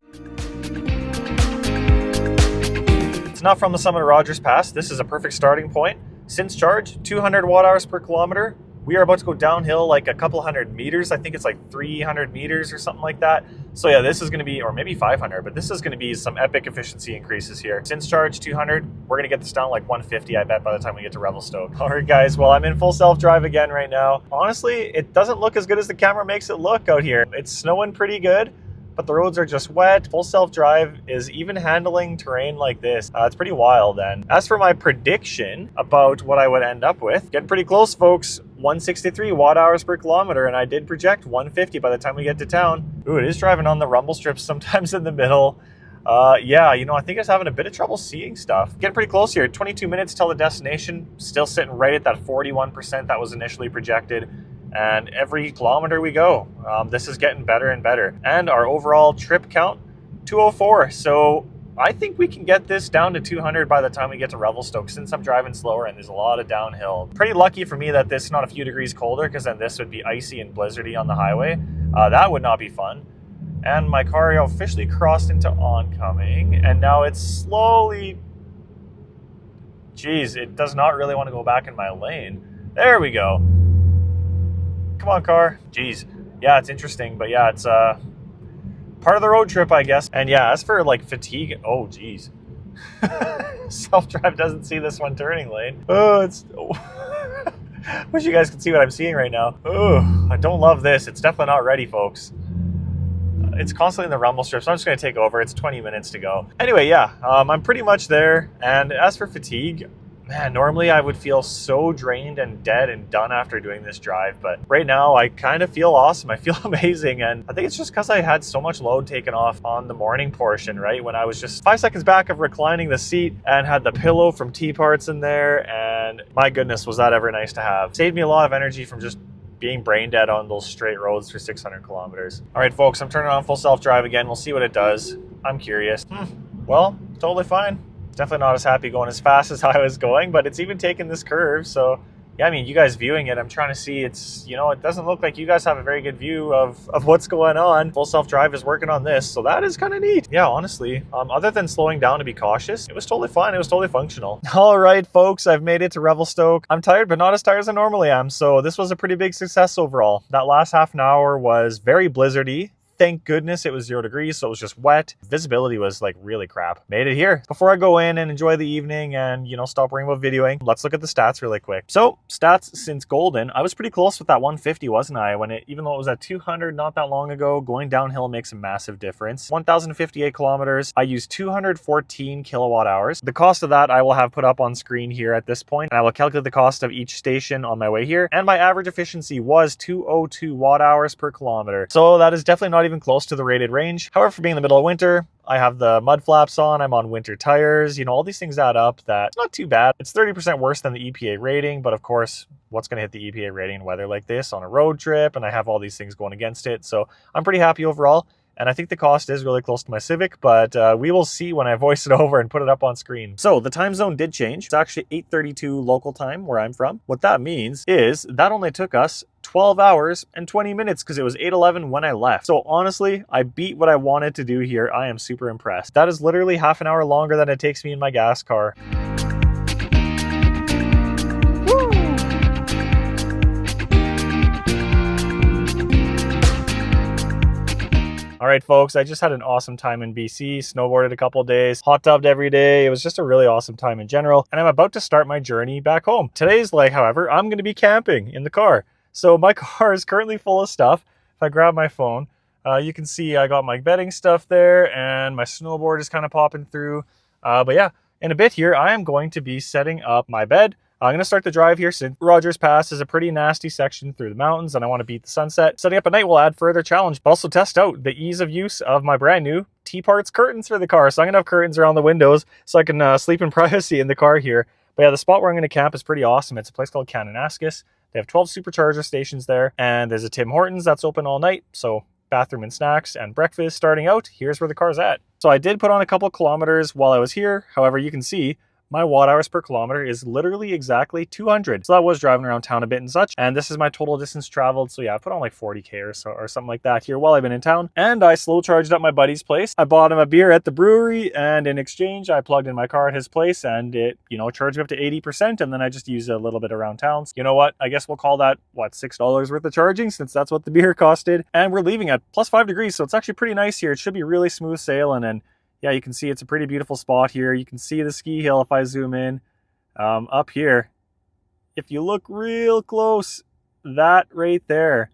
It's not from the summit of Rogers Pass. This is a perfect starting point. Since charge, 200 watt hours per kilometer. We are about to go downhill like a couple hundred meters. I think it's like 300 meters or something like that. So yeah, this is going to be, or maybe 500, but this is going to be some epic efficiency increases here. Since charge 200, we're going to get this down like 150, I bet, by the time we get to Revelstoke. All right, guys, well, I'm in full self-drive again right now. Honestly, it doesn't look as good as the camera makes it look out here. It's snowing pretty good, but the roads are just wet. Full self-drive is even handling terrain like this. It's pretty wild. And as for my prediction about what I would end up with, getting pretty close, folks. 163 watt hours per kilometer, and I did project 150 by the time we get to town. Ooh, it is driving on the rumble strips sometimes in the middle. Yeah, you know, I think I was having a bit of trouble seeing stuff. Getting pretty close here. 22 minutes till the destination. Still sitting right at that 41% that was initially projected. And every kilometer we go, this is getting better and better. And our overall trip count, 204. So I think we can get this down to 200 by the time we get to Revelstoke, since I'm driving slower and there's a lot of downhill. Pretty lucky for me that this is not a few degrees colder, because then this would be icy and blizzardy on the highway. That would not be fun. And my car officially crossed into oncoming, and now it's slowly... Geez, it does not really want to go back in my lane. There we go. Come on, car. Geez. Yeah, it's interesting, but yeah, it's part of the road trip, I guess. And yeah, as for like fatigue, oh geez. Self-drive doesn't see this one turning lane. Oh, it's Wish you guys could see what I'm seeing right now. Ooh, I don't love this. It's definitely not ready, folks. It's constantly in the rumble strip, so I'm just going to take over. It's 20 minutes to go. Anyway, yeah, I'm pretty much there. And as for fatigue, man, normally I would feel so drained and dead and done after doing this drive, but right now I kind of feel awesome. I feel amazing, and I think it's just because I had so much load taken off on the morning portion, right? When I was just 5 seconds back of reclining the seat and had the pillow from T-Parts in there, and my goodness, was that ever nice to have. Saved me a lot of energy from just being brain dead on those straight roads for 600 kilometers. All right, folks, I'm turning on full self-drive again. We'll see what it does. I'm curious. Well, totally fine. Definitely not as happy going as fast as I was going, but it's even taken this curve. So yeah, I mean, you guys viewing it, I'm trying to see, it's, you know, it doesn't look like you guys have a very good view of what's going on. Full self-drive is working on this, so that is kind of neat. Yeah, honestly, other than slowing down to be cautious, it was totally fine. It was totally functional. All right, folks, I've made it to Revelstoke. I'm tired, but not as tired as I normally am, so this was a pretty big success overall. That last half an hour was very blizzardy. Thank goodness it was 0 degrees, so it was just wet. Visibility was like really crap. Made it here. Before I go in and enjoy the evening and, you know, stop worrying about videoing, let's look at the stats really quick. So, stats since Golden, I was pretty close with that 150, wasn't I? When it, even though it was at 200 not that long ago, going downhill makes a massive difference. 1,058 kilometers. I used 214 kilowatt hours. The cost of that I will have put up on screen here at this point, and I will calculate the cost of each station on my way here. And my average efficiency was 202 watt hours per kilometer. So that is definitely not even close to the rated range. However, for being in the middle of winter, I have the mud flaps on, I'm on winter tires, you know, all these things add up. That's not too bad. It's 30% worse than the EPA rating, but of course, what's going to hit the EPA rating in weather like this on a road trip? And I have all these things going against it. So I'm pretty happy overall. And I think the cost is really close to my Civic, but we will see when I voice it over and put it up on screen. So the time zone did change. It's actually 8:32 local time where I'm from. What that means is that only took us 12 hours and 20 minutes because it was 8:11 when I left. So honestly, I beat what I wanted to do here. I am super impressed. That is literally half an hour longer than it takes me in my gas car. All right, folks, I just had an awesome time in BC, snowboarded a couple of days, hot tubbed every day. It was just a really awesome time in general, and I'm about to start my journey back home. Today's leg, however, I'm going to be camping in the car. So my car is currently full of stuff. If I grab my phone, you can see I got my bedding stuff there, and my snowboard is kind of popping through. But yeah, in a bit here, I am going to be setting up my bed. I'm going to start the drive here since Rogers Pass is a pretty nasty section through the mountains and I want to beat the sunset. Setting up at night will add further challenge, but also test out the ease of use of my brand new T-Parts curtains for the car. So I'm going to have curtains around the windows so I can sleep in privacy in the car here. But yeah, the spot where I'm going to camp is pretty awesome. It's a place called Kananaskis. They have 12 supercharger stations there, and there's a Tim Hortons that's open all night. So bathroom and snacks and breakfast starting out. Here's where the car's at. So I did put on a couple kilometers while I was here. However, you can see my watt hours per kilometer is literally exactly 200. So that was driving around town a bit and such. And this is my total distance traveled. So yeah, I put on like 40K or so or something like that here while I've been in town. And I slow charged up my buddy's place. I bought him a beer at the brewery, and in exchange, I plugged in my car at his place and it, you know, charged me up to 80%. And then I just used it a little bit around town. So you know what? I guess we'll call that, what, $6 worth of charging, since that's what the beer costed. And we're leaving at plus 5 degrees. So it's actually pretty nice here. It should be really smooth sailing. And yeah, you can see it's a pretty beautiful spot here. You can see the ski hill if I zoom in. Up here, if you look real close, that right there,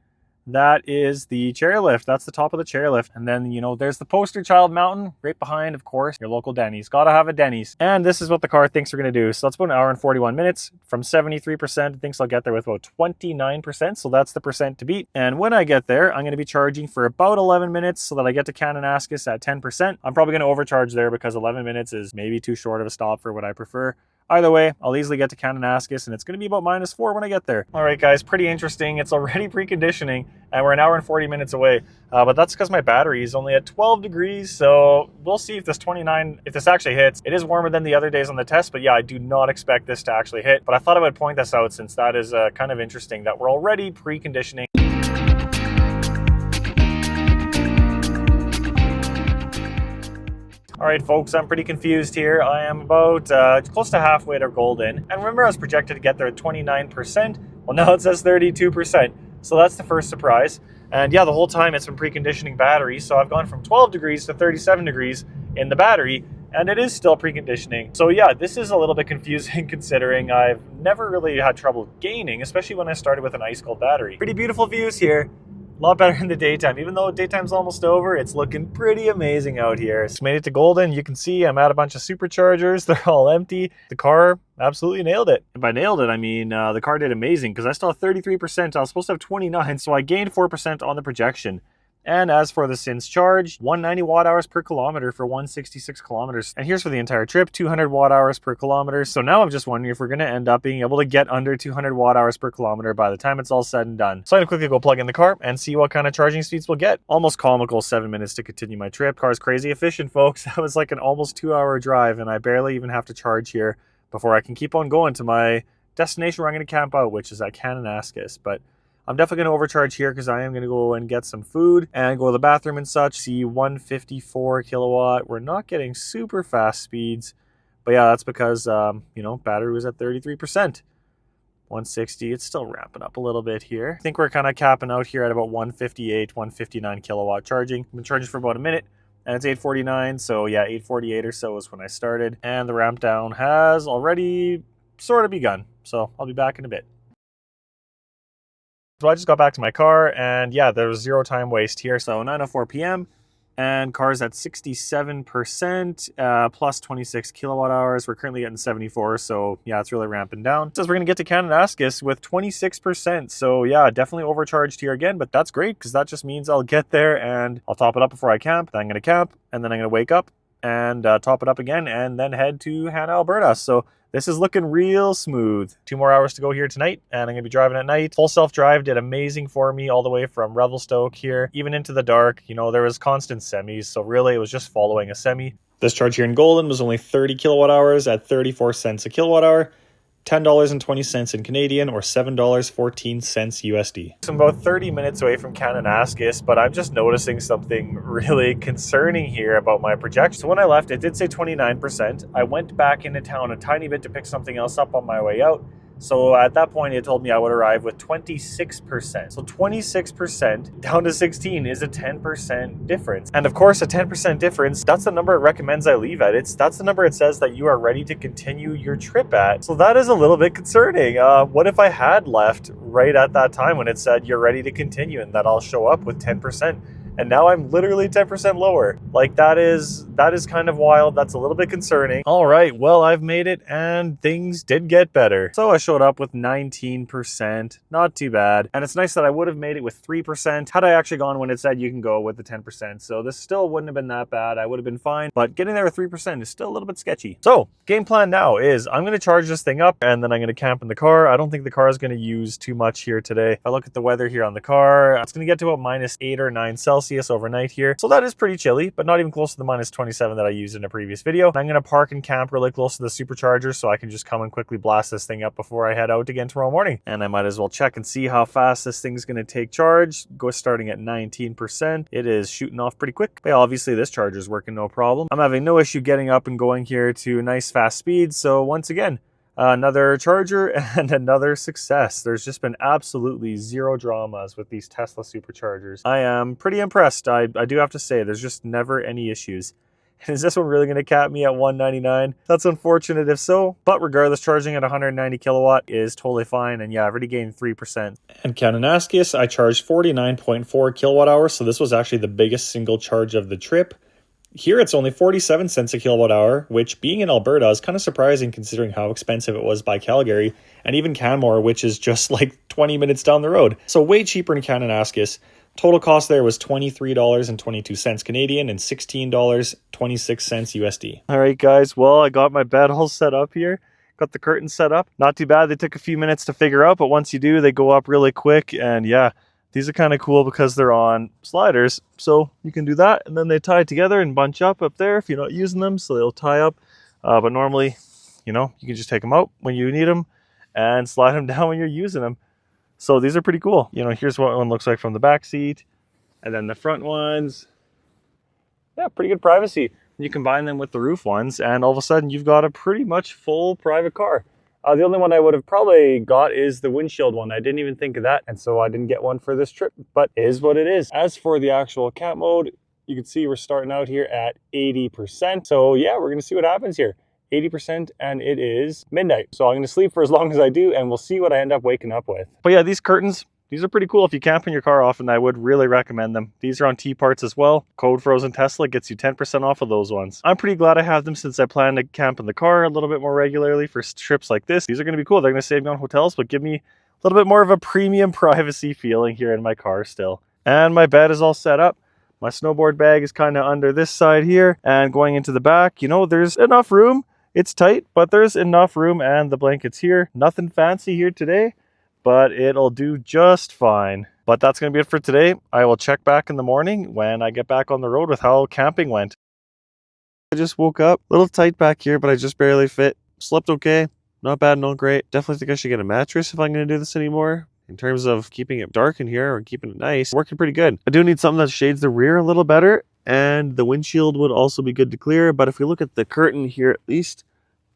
that is the chairlift. That's the top of the chairlift. And then, you know, there's the poster child mountain right behind, of course, your local Denny's. Gotta have a Denny's. And this is what the car thinks we're gonna do. So that's about 1 hour and 41 minutes. From 73%, it thinks I'll get there with about 29%. So that's the percent to beat. And when I get there, I'm gonna be charging for about 11 minutes so that I get to Kananaskis at 10%. I'm probably gonna overcharge there because 11 minutes is maybe too short of a stop for what I prefer. Either way, I'll easily get to Kananaskis, and it's going to be about -4 when I get there. All right, guys, pretty interesting. It's already preconditioning, and we're 1 hour and 40 minutes away. But that's because my battery is only at 12 degrees, so we'll see if this 29, if this actually hits. It is warmer than the other days on the test, but yeah, I do not expect this to actually hit. But I thought I would point this out since that is kind of interesting that we're already preconditioning. All right, folks, I'm pretty confused here. I am about close to halfway to Golden. And remember, I was projected to get there at 29%. Well, now it says 32%. So that's the first surprise. And yeah, the whole time it's been preconditioning battery. So I've gone from 12 degrees to 37 degrees in the battery. and it is still preconditioning. So yeah, this is a little bit confusing considering I've never really had trouble gaining, especially when I started with an ice cold battery. Pretty beautiful views here. A lot better in the daytime. Even though daytime's almost over, it's looking pretty amazing out here. Just made it to Golden. You can see I'm at a bunch of superchargers. They're all empty. The car absolutely nailed it. And by nailed it, I mean the car did amazing because I still have 33%. I was supposed to have 29, so I gained 4% on the projection. And as for the since charge, 190 watt hours per kilometer for 166 kilometers. And here's for the entire trip, 200 watt hours per kilometer. So now I'm just wondering if we're going to end up being able to get under 200 watt hours per kilometer by the time it's all said and done. So I'm going to quickly go plug in the car and see what kind of charging speeds we'll get. Almost comical 7 minutes to continue my trip. Car's crazy efficient, folks. That was like an almost 2-hour drive and I barely even have to charge here before I can keep on going to my destination where I'm going to camp out, which is at Kananaskis. But I'm definitely going to overcharge here because I am going to go and get some food and go to the bathroom and such. See 154 kilowatt. We're not getting super fast speeds, but yeah, that's because, you know, battery was at 33%. 160, it's still ramping up a little bit here. I think we're kind of capping out here at about 158, 159 kilowatt charging. I've been charging for about a minute and it's 8:49. So yeah, 8:48 or so is when I started. And the ramp down has already sort of begun. So I'll be back in a bit. So I just got back to my car and yeah, there was zero time waste here. So 9:04 p.m. and car's at 67%, plus 26 kilowatt hours. We're currently getting 74. So yeah, it's really ramping down. It says we're going to get to Kananaskis with 26%. So yeah, definitely overcharged here again, but that's great because that just means I'll get there and I'll top it up before I camp. Then I'm going to camp and then I'm going to wake up and top it up again and then head to Hanna, Alberta. So this is looking real smooth. 2 more hours to go here tonight, and I'm going to be driving at night. Full self-drive did amazing for me all the way from Revelstoke here, even into the dark. You know, there was constant semis, so really it was just following a semi. This charge here in Golden was only 30 kilowatt hours at 34 cents a kilowatt hour. $10.20 in Canadian or $7.14 USD. So I'm about 30 minutes away from Kananaskis, but I'm just noticing something really concerning here about my projection. So when I left, it did say 29%. I went back into town a tiny bit to pick something else up on my way out. So at that point, it told me I would arrive with 26%. So 26% down to 16 is a 10% difference. And of course, a 10% difference, that's the number it recommends I leave at. That's the number it says that you are ready to continue your trip at. So that is a little bit concerning. What if I had left right at that time when it said you're ready to continue and that I'll show up with 10%? And now I'm literally 10% lower. Like that is kind of wild. That's a little bit concerning. All right, well, I've made it and things did get better. So I showed up with 19%, not too bad. And it's nice that I would have made it with 3% had I actually gone when it said you can go with the 10%. So this still wouldn't have been that bad. I would have been fine, but getting there with 3% is still a little bit sketchy. So game plan now is I'm going to charge this thing up and then I'm going to camp in the car. I don't think the car is going to use too much here today. If I look at the weather here on the car, it's going to get to about -8 or 9 Celsius overnight here. So that is pretty chilly, but not even close to the -27 that I used in a previous video. I'm going to park and camp really close to the supercharger so I can just come and quickly blast this thing up before I head out again tomorrow morning. And I might as well check and see how fast this thing's going to take charge. Go starting at 19%. It is shooting off pretty quick. But yeah, obviously this charger is working no problem. I'm having no issue getting up and going here to nice fast speeds. So once again, another charger and another success. There's just been absolutely zero dramas with these Tesla superchargers. I am pretty impressed. I do have to say, there's just never any issues. And is this one really going to cap me at 199? That's unfortunate if so, but regardless, charging at 190 kilowatt is totally fine. And yeah, I've already gained 3%. And Kananaskis, I charged 49.4 kilowatt hours. So this was actually the biggest single charge of the trip. Here it's only 47 cents a kilowatt hour, which being in Alberta is kind of surprising considering how expensive it was by Calgary and even Canmore, which is just like 20 minutes down the road. So way cheaper in Kananaskis. Total cost there was $23.22 Canadian and $16.26 USD. All right, guys. Well, I got my bed all set up here. Got the curtains set up. Not too bad. They took a few minutes to figure out, but once you do, they go up really quick. And yeah, these are kind of cool because they're on sliders. So you can do that and then they tie together and bunch up there if you're not using them. So they'll tie up. But normally, you know, you can just take them out when you need them and slide them down when you're using them. So these are pretty cool. You know, here's what one looks like from the back seat. And then the front ones. Yeah, pretty good privacy. You combine them with the roof ones and all of a sudden you've got a pretty much full private car. The only one I would have probably got is the windshield one. I didn't even think of that. And so I didn't get one for this trip, but it is what it is. As for the actual camp mode, You can see we're starting out here at 80%. So yeah, we're gonna see what happens here. 80% and it is midnight. So I'm gonna sleep for as long as I do and we'll see what I end up waking up with. But yeah, these curtains, these are pretty cool if you camp in your car often. I would really recommend them. These are on T-Parts as well. Code Frozen Tesla gets you 10% off of those ones. I'm pretty glad I have them since I plan to camp in the car a little bit more regularly for trips like this. These are gonna be cool. They're gonna save me on hotels, but give me a little bit more of a premium privacy feeling here in my car still. And my bed is all set up. My snowboard bag is kind of under this side here and going into the back. You know, there's enough room. It's tight, but there's enough room and the blanket's here. Nothing fancy here today, but it'll do just fine. But that's going to be it for today. I will check back in the morning when I get back on the road with how camping went. I just woke up, a little tight back here, but I just barely fit. Slept okay, not bad, not great. Definitely think I should get a mattress if I'm going to do this anymore. In terms of keeping it dark in here or keeping it nice, working pretty good. I do need something that shades the rear a little better, and the windshield would also be good to clear. But if we look at the curtain here, at least,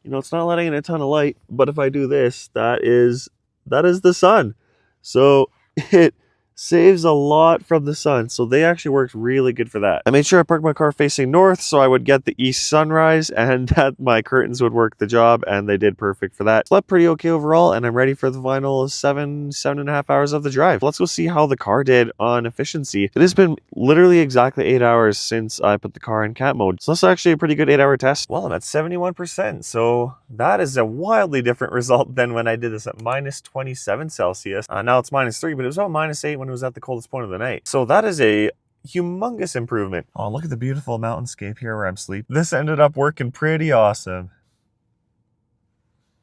you know, it's not letting in a ton of light. But if I do this, that is the sun. So it saves a lot from the sun. So they actually worked really good for that. I made sure I parked my car facing north so I would get the east sunrise and that my curtains would work the job, and they did perfect for that. Slept pretty okay overall, and I'm ready for the final 7.5 hours of the drive. Let's go see how the car did on efficiency. It has been literally exactly 8 hours since I put the car in camp mode. So that's actually a pretty good 8-hour test. Well, I'm at 71%. So that is a wildly different result than when I did this at minus 27 Celsius. Now it's minus 3, but it was about minus 8 when it was at the coldest point of the night. So that is a humongous improvement. Oh, look at the beautiful mountainscape here where I'm sleeping. This ended up working pretty awesome.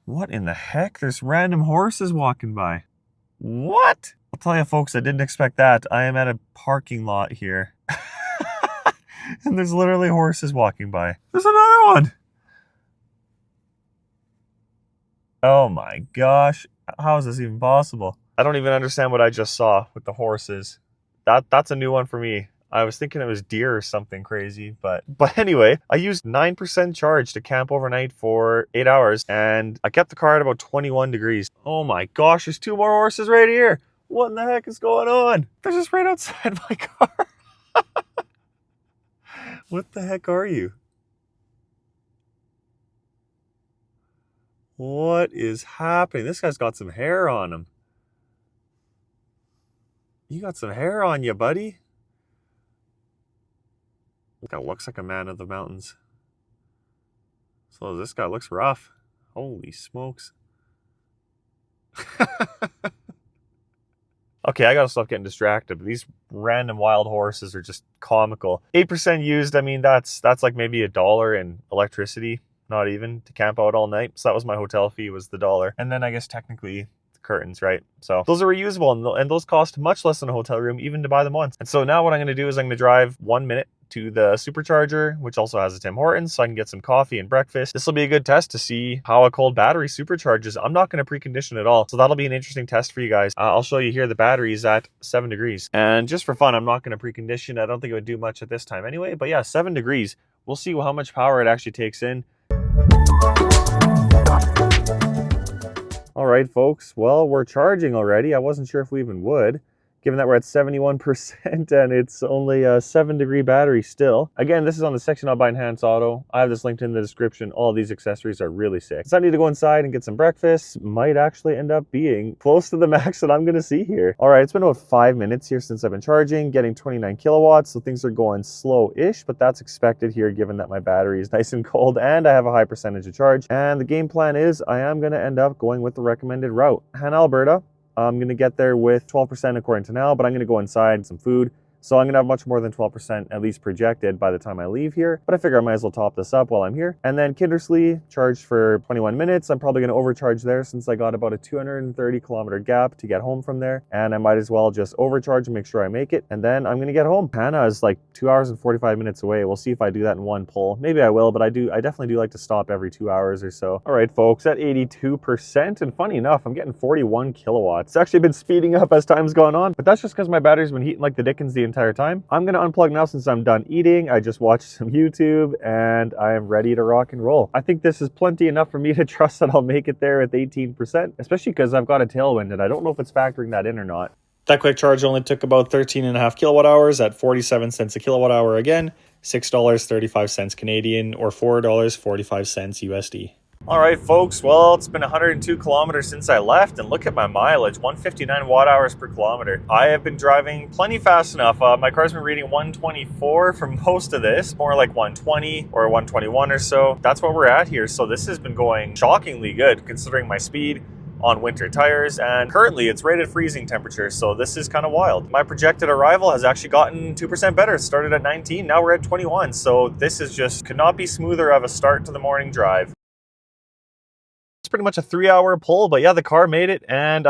What in the heck? There's random horses walking by. What? I'll tell you folks, I didn't expect that. I am at a parking lot here. And there's literally horses walking by. There's another one. Oh my gosh. How is this even possible? I don't even understand what I just saw with the horses. That's a new one for me. I was thinking it was deer or something crazy, but anyway, I used 9% charge to camp overnight for 8 hours, and I kept the car at about 21 degrees. Oh my gosh, there's 2 more horses right here. What in the heck is going on? They're just right outside my car. What the heck are you? What is happening? This guy's got some hair on him. You got some hair on you, buddy. That looks like a man of the mountains. So this guy looks rough. Holy smokes. Okay, I gotta stop getting distracted. But these random wild horses are just comical. 8% used, I mean, that's like maybe $1 in electricity. Not even, to camp out all night. So that was my hotel fee, was the $1. And then I guess technically curtains, right? So those are reusable, and those cost much less than a hotel room, even to buy them once. And so now what I'm going to do is I'm going to drive 1 minute to the supercharger, which also has a Tim Hortons, so I can get some coffee and breakfast. This will be a good test to see how a cold battery supercharges. I'm not going to precondition at all, so that'll be an interesting test for you guys. I'll show you here the battery is at 7 degrees, and just for fun, I'm not going to precondition. I don't think it would do much at this time anyway, but yeah, 7 degrees. We'll see how much power it actually takes in. All right, folks. Well, we're charging already. I wasn't sure if we even would, given that we're at 71% and it's only a 7-degree battery still. Again, this is on the section I'll buy in Hans Auto. I have this linked in the description. All these accessories are really sick. So I need to go inside and get some breakfast. Might actually end up being close to the max that I'm gonna see here. All right, it's been about 5 minutes here since I've been charging, getting 29 kilowatts. So things are going slow-ish, but that's expected here given that my battery is nice and cold and I have a high percentage of charge. And the game plan is I am gonna end up going with the recommended route. Hanna, Alberta. I'm going to get there with 12% according to now, but I'm going to go inside and some food. So I'm going to have much more than 12% at least projected by the time I leave here. But I figure I might as well top this up while I'm here. And then Kindersley, charged for 21 minutes. I'm probably going to overcharge there since I got about a 230 kilometer gap to get home from there. And I might as well just overcharge and make sure I make it. And then I'm going to get home. Hanna is like 2 hours and 45 minutes away. We'll see if I do that in one pull. Maybe I will, but I definitely do like to stop every 2 hours or so. All right, folks, at 82%. And funny enough, I'm getting 41 kilowatts. It's actually been speeding up as time's gone on, but that's just because my battery's been heating like the dickens the entire time. I'm going to unplug now since I'm done eating. I just watched some YouTube and I am ready to rock and roll. I think this is plenty enough for me to trust that I'll make it there with 18%, especially because I've got a tailwind and I don't know if it's factoring that in or not. That quick charge only took about 13.5 kilowatt hours at 47 cents a kilowatt hour again, $6.35 Canadian, or $4.45 USD. All right, folks. Well, it's been 102 kilometers since I left, and look at my mileage, 159 watt hours per kilometer. I have been driving plenty fast enough. My car's been reading 124 for most of this, more like 120 or 121 or so. That's what we're at here. So this has been going shockingly good considering my speed on winter tires, and currently it's rated freezing temperature, so this is kind of wild. My projected arrival has actually gotten 2% better. It started at 19, now we're at 21, so this is just could not be smoother of a start to the morning drive. It's pretty much a 3-hour pull, but yeah, the car made it, and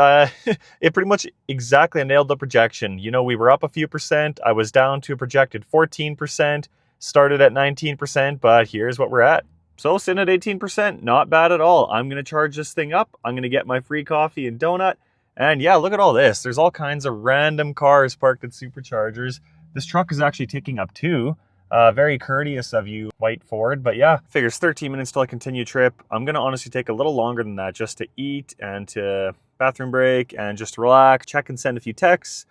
it pretty much exactly nailed the projection. You know, we were up a few percent, I was down to a projected 14%, started at 19%, but here's what we're at. So sitting at 18%, not bad at all. I'm going to charge this thing up. I'm going to get my free coffee and donut. And yeah, look at all this. There's all kinds of random cars parked at superchargers. This truck is actually taking up 2. Very courteous of you, White Ford. But yeah, figures 13 minutes till I continue trip. I'm going to honestly take a little longer than that just to eat and to bathroom break and just relax, check and send a few texts.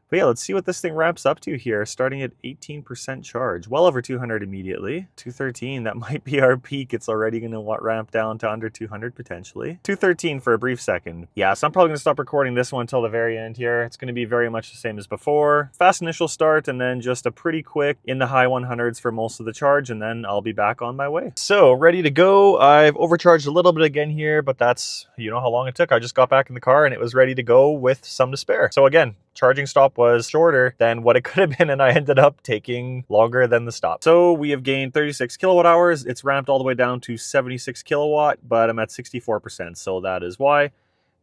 But yeah, let's see what this thing ramps up to here, starting at 18% charge. Well over 200 immediately. 213, that might be our peak. It's already going to ramp down to under 200 potentially. 213 for a brief second. Yeah, so I'm probably going to stop recording this one until the very end here. It's going to be very much the same as before. Fast initial start, and then just a pretty quick in the high 100s for most of the charge, and then I'll be back on my way. So, ready to go. I've overcharged a little bit again here, but that's, you know how long it took. I just got back in the car, and it was ready to go with some to spare. So again, charging stop was shorter than what it could have been, and I ended up taking longer than the stop. So we have gained 36 kilowatt hours. It's ramped all the way down to 76 kilowatt, but I'm at 64%, so that is why.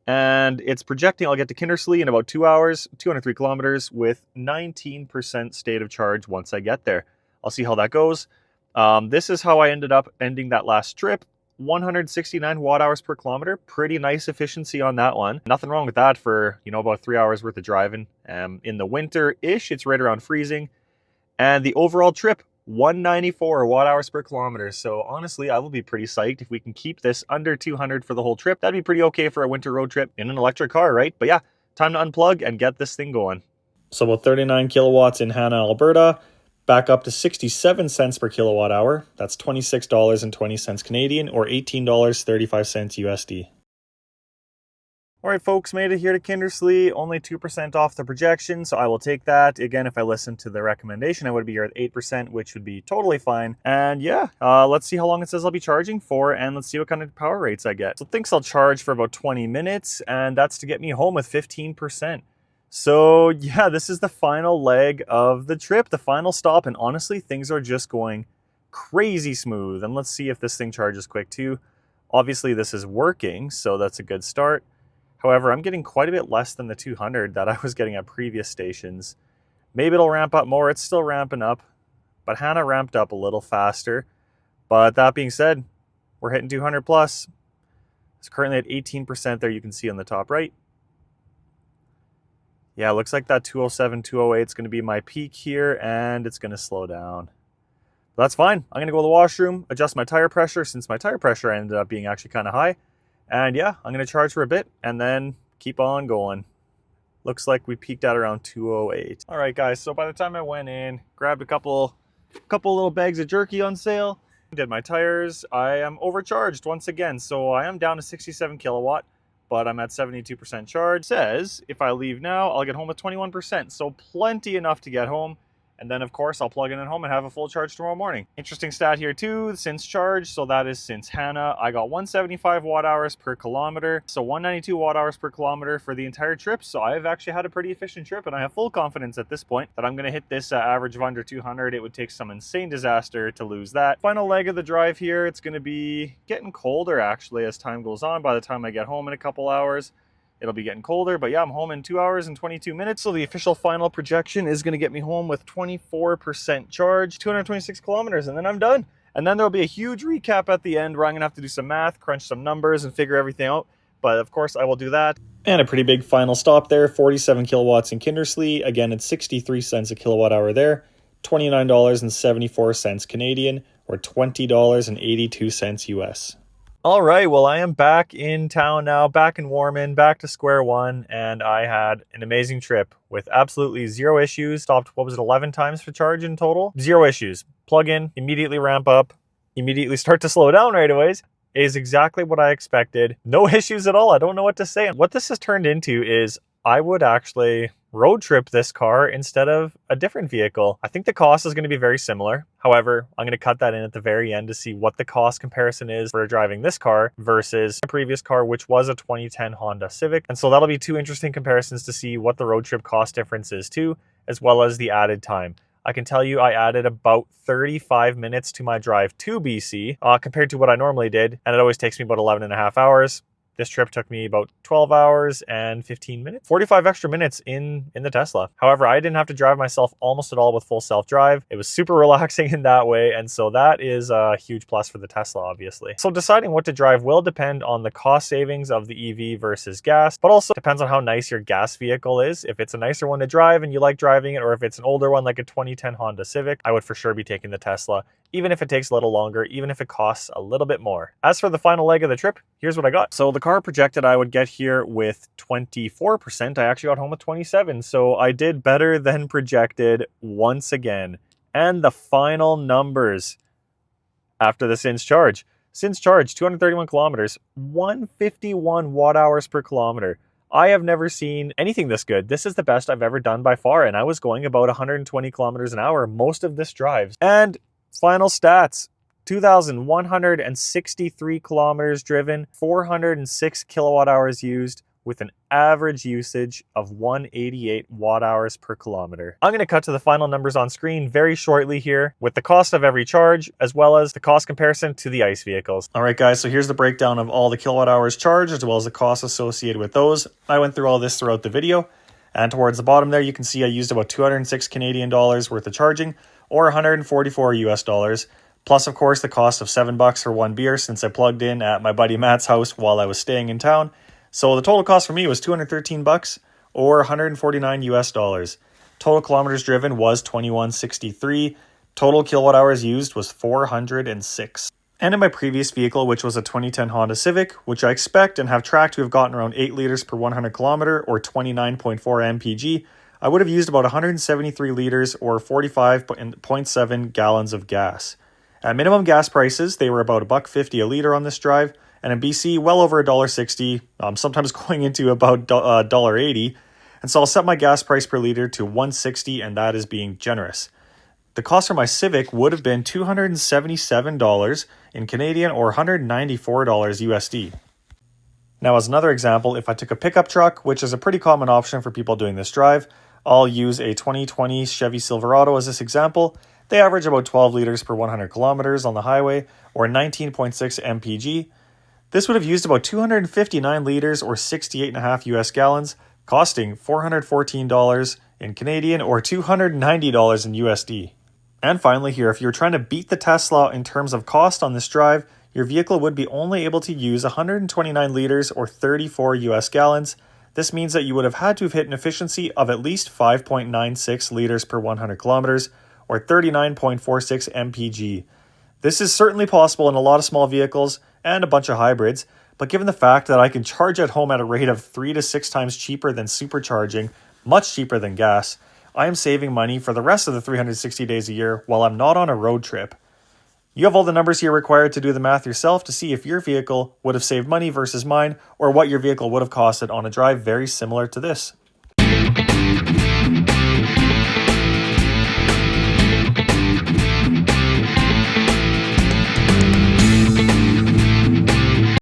And it's projecting I'll get to Kindersley in about 2 hours, 203 kilometers, with 19% state of charge once I get there. I'll see how that goes. This is how I ended up ending that last trip. 169 watt hours per kilometer. Pretty nice efficiency on that one. Nothing wrong with that for, you know, about 3 hours worth of driving. In the winter-ish, it's right around freezing. And the overall trip, 194 watt hours per kilometer. So honestly, I will be pretty psyched if we can keep this under 200 for the whole trip. That'd be pretty okay for a winter road trip in an electric car, right? But yeah, time to unplug and get this thing going. So about 39 kilowatts in Hanna, Alberta. Back up to 67 cents per kilowatt hour. That's $26.20 Canadian, or $18.35 USD. All right, folks, made it here to Kindersley. Only 2% off the projection, so I will take that. Again, if I listened to the recommendation, I would be here at 8%, which would be totally fine. And yeah, let's see how long it says I'll be charging for, and let's see what kind of power rates I get. So it thinks I'll charge for about 20 minutes, and that's to get me home with 15%. So yeah, this is the final leg of the trip, the final stop, and honestly, things are just going crazy smooth. And let's see if this thing charges quick too. Obviously, this is working, so that's a good start. However, I'm getting quite a bit less than the 200 that I was getting at previous stations. Maybe it'll ramp up more. It's still ramping up, but Hanna ramped up a little faster. But that being said, we're hitting 200 plus. It's currently at 18% there, you can see on the top right. Yeah, it looks like that 207, 208 is going to be my peak here, and it's going to slow down. But that's fine. I'm going to go to the washroom, adjust my tire pressure, since my tire pressure ended up being actually kind of high. And yeah, I'm going to charge for a bit, and then keep on going. Looks like we peaked at around 208. All right, guys, so by the time I went in, grabbed a couple little bags of jerky on sale, did my tires. I am overcharged once again, so I am down to 67 kilowatt. But I'm at 72% charge. It says if I leave now, I'll get home with 21%. So plenty enough to get home. And then, of course, I'll plug in at home and have a full charge tomorrow morning. Interesting stat here, too, since charge. So that is since Hanna. I got 175 watt hours per kilometer. So 192 watt hours per kilometer for the entire trip. So I've actually had a pretty efficient trip. And I have full confidence at this point that I'm going to hit this average of under 200. It would take some insane disaster to lose that. Final leg of the drive here. It's going to be getting colder, actually, as time goes on. By the time I get home in a couple hours, it'll be getting colder, but yeah, I'm home in 2 hours and 22 minutes. So the official final projection is going to get me home with 24% charge, 226 kilometers, and then I'm done. And then there'll be a huge recap at the end where I'm going to have to do some math, crunch some numbers, and figure everything out. But of course, I will do that. And a pretty big final stop there, 47 kilowatts in Kindersley. Again, it's 63 cents a kilowatt hour there, $29.74 Canadian, or $20.82 US. All right, well, I am back in town now, back in Warman, back to square one, and I had an amazing trip with absolutely zero issues. Stopped, what was it, 11 times for charge in total? Zero issues. Plug in, immediately ramp up, immediately start to slow down right away. Is exactly what I expected. No issues at all. I don't know what to say. What this has turned into is I would actually road trip this car instead of a different vehicle. I think the cost is going to be very similar. However, I'm going to cut that in at the very end to see what the cost comparison is for driving this car versus a previous car, which was a 2010 Honda Civic. And so that'll be two interesting comparisons to see what the road trip cost difference is too, as well as the added time. I can tell you I added about 35 minutes to my drive to BC compared to what I normally did, and it always takes me about 11 and a half hours. This trip took me about 12 hours and 15 minutes, 45 extra minutes in the Tesla. However, I didn't have to drive myself almost at all with full self-drive. It was super relaxing in that way, and so that is a huge plus for the Tesla, obviously. So deciding what to drive will depend on the cost savings of the EV versus gas, but also depends on how nice your gas vehicle is. If it's a nicer one to drive and you like driving it, or if it's an older one like a 2010 Honda Civic, I would for sure be taking the Tesla, even if it takes a little longer, even if it costs a little bit more. As for the final leg of the trip, here's what I got. So the car projected I would get here with 24%. I actually got home with 27. So I did better than projected once again. And the final numbers after the since charge. Since charge, 231 kilometers, 151 watt hours per kilometer. I have never seen anything this good. This is the best I've ever done by far. And I was going about 120 kilometers an hour most of this drive. And final stats, 2,163 kilometers driven, 406 kilowatt hours used, with an average usage of 188 watt hours per kilometer. I'm going to cut to the final numbers on screen very shortly here with the cost of every charge, as well as the cost comparison to the ICE vehicles. All right, guys, so here's the breakdown of all the kilowatt hours charged, as well as the costs associated with those. I went through all this throughout the video. And towards the bottom there, you can see I used about 206 Canadian dollars worth of charging, or 144 US dollars. Plus, of course, the cost of $7 for one beer since I plugged in at my buddy Matt's house while I was staying in town. So the total cost for me was $213 or 149 US dollars. Total kilometers driven was 2163. Total kilowatt hours used was 406. And in my previous vehicle, which was a 2010 Honda Civic, which I expect and have tracked to have gotten around 8 liters per 100 kilometer or 29.4 mpg, I would have used about 173 liters or 45.7 gallons of gas. At minimum gas prices, they were about $1.50 a liter on this drive, and in BC, well over $1.60, sometimes going into about $1.80. And so I'll set my gas price per liter to $1.60, and that is being generous. The cost for my Civic would have been $277 in Canadian or $194 USD. Now, as another example, if I took a pickup truck, which is a pretty common option for people doing this drive, I'll use a 2020 Chevy Silverado as this example. They average about 12 liters per 100 kilometers on the highway, or 19.6 mpg. This would have used about 259 liters or 68.5 US gallons, costing $414 in Canadian or $290 in USD. And finally here, if you're trying to beat the Tesla in terms of cost on this drive, your vehicle would be only able to use 129 liters or 34 US gallons. This means that you would have had to have hit an efficiency of at least 5.96 liters per 100 kilometers or 39.46 mpg. This is certainly possible in a lot of small vehicles and a bunch of hybrids, but given the fact that I can charge at home at a rate of 3 to 6 times cheaper than supercharging, much cheaper than gas, I am saving money for the rest of the 360 days a year while I'm not on a road trip. You have all the numbers here required to do the math yourself to see if your vehicle would have saved money versus mine, or what your vehicle would have costed on a drive very similar to this.